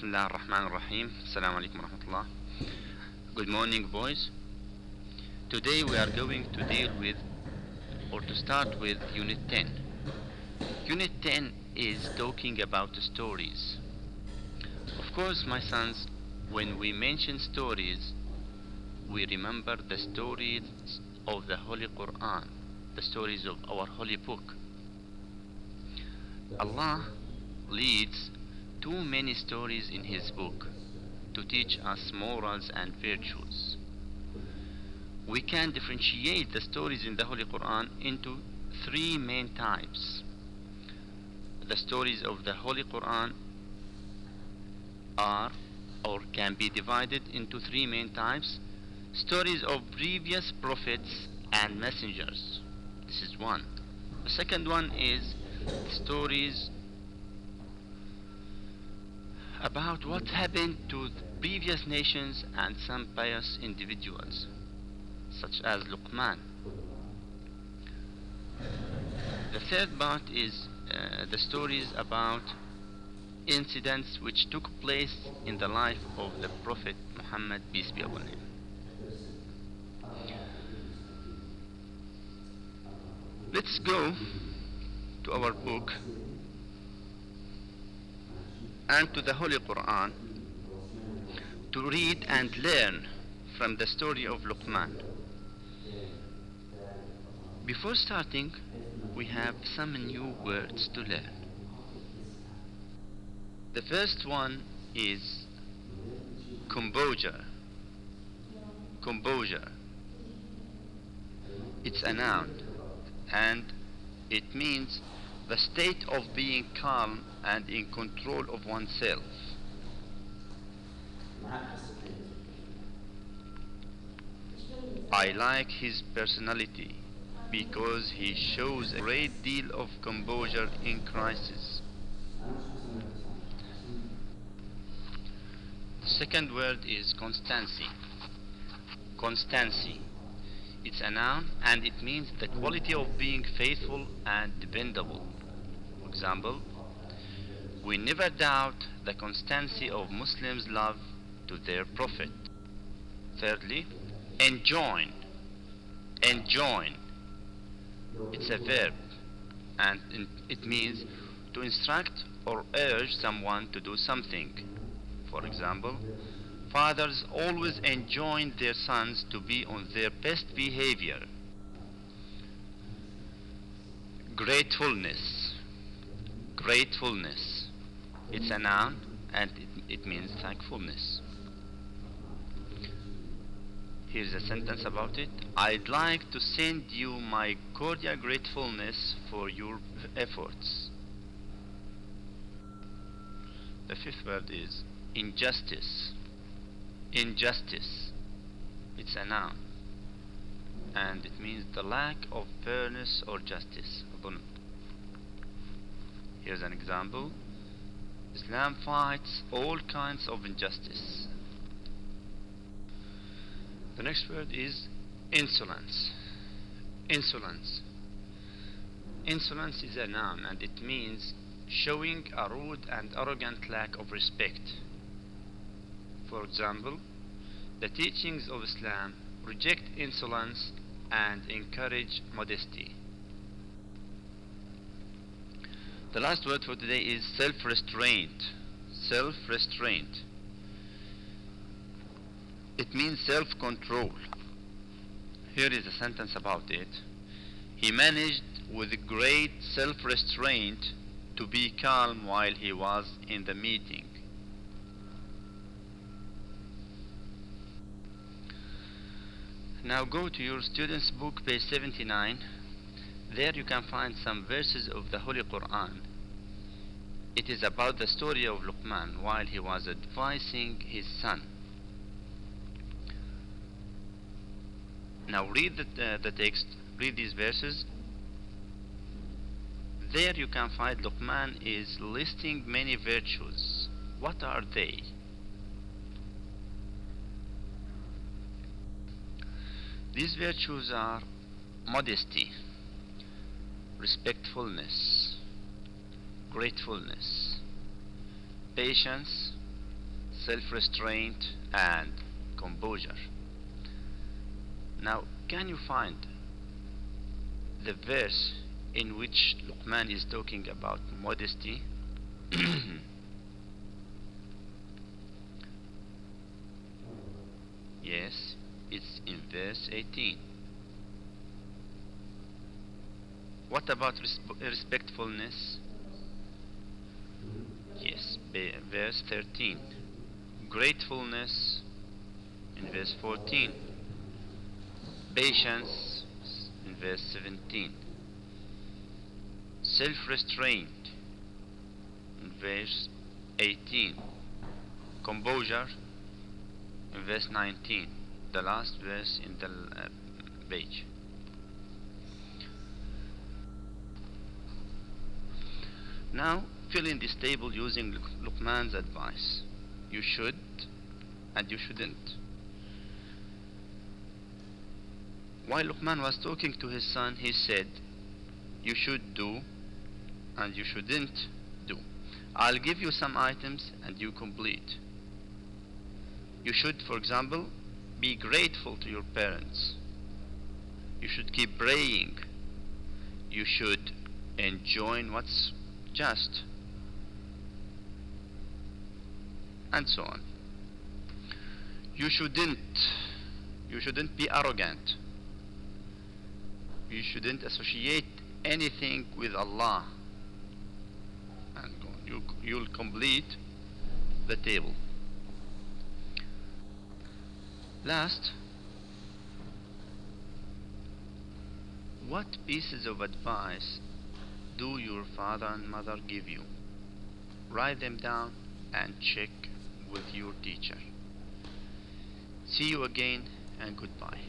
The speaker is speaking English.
Bismillah ar-Rahman ar-Rahim. Assalamu alaikum wa rahmatullah. Good morning, boys. Today we are going to deal with, or to start with, Unit 10. Unit 10 is talking about stories. Of course, my sons, when we mention stories, we remember the stories of the Holy Quran, the stories of our holy book. Allah leads too many stories in His book to teach us morals and virtues. We can differentiate the stories in the Holy Quran into three main types. The stories of the Holy Quran are or can be divided into three main types. Stories of previous prophets and messengers. This is one. The second one is stories about what happened to the previous nations and some pious individuals, such as Luqman. The third part is the stories about incidents which took place in the life of the Prophet Muhammad, peace be upon him. Let's go to our book and to the Holy Quran to read and learn from the story of Luqman. Before starting, we have some new words to learn. The first one is composure. Composure. It's a noun, and it means the state of being calm and in control of oneself. I like his personality because he shows a great deal of composure in crisis. The second word is constancy. Constancy. It's a noun and it means the quality of being faithful and dependable. For example, we never doubt the constancy of Muslims' love to their Prophet. Thirdly, enjoin. Enjoin. It's a verb and it means to instruct or urge someone to do something. For example, fathers always enjoin their sons to be on their best behavior. Gratefulness. Gratefulness. It's a noun and it means thankfulness. Here's a sentence about it. I'd like to send you my cordial gratefulness for your efforts. The fifth word is injustice. Injustice. It's a noun and it means the lack of fairness or justice. Here's an example. Islam fights all kinds of injustice. The next word is insolence. Insolence. Insolence is a noun and it means showing a rude and arrogant lack of respect. For example, the teachings of Islam reject insolence and encourage modesty. The last word for today is self-restraint. Self-restraint. It means self-control. Here is a sentence about it. He managed with great self-restraint to be calm while he was in the meeting. Now go to your student's book, page 79. There you can find some verses of the Holy Quran. It is about the story of Luqman while he was advising his son. Now read the text, read these verses. There you can find Luqman is listing many virtues. What are they? These virtues are modesty, respectfulness, gratefulness, patience, self-restraint, and composure. Now, can you find the verse in which Luqman is talking about modesty? Yes, it's in verse 18. What about respectfulness? Yes, verse 13. Gratefulness in verse 14. Patience in verse 17. Self-restraint in verse 18. Composure in verse 19, the last verse in the page. Now fill in this table using Luqman's advice. You should and you shouldn't. While Luqman was talking to his son, he said, you should do and you shouldn't do. I'll give you some items and you complete. You should, for example, be grateful to your parents. You should keep praying. You should enjoy what's just, and so on. You shouldn't be arrogant. You shouldn't associate anything with Allah, and you'll complete the table. Last, what pieces of advice do your father and mother give you? Write them down and check with your teacher. See you again and goodbye.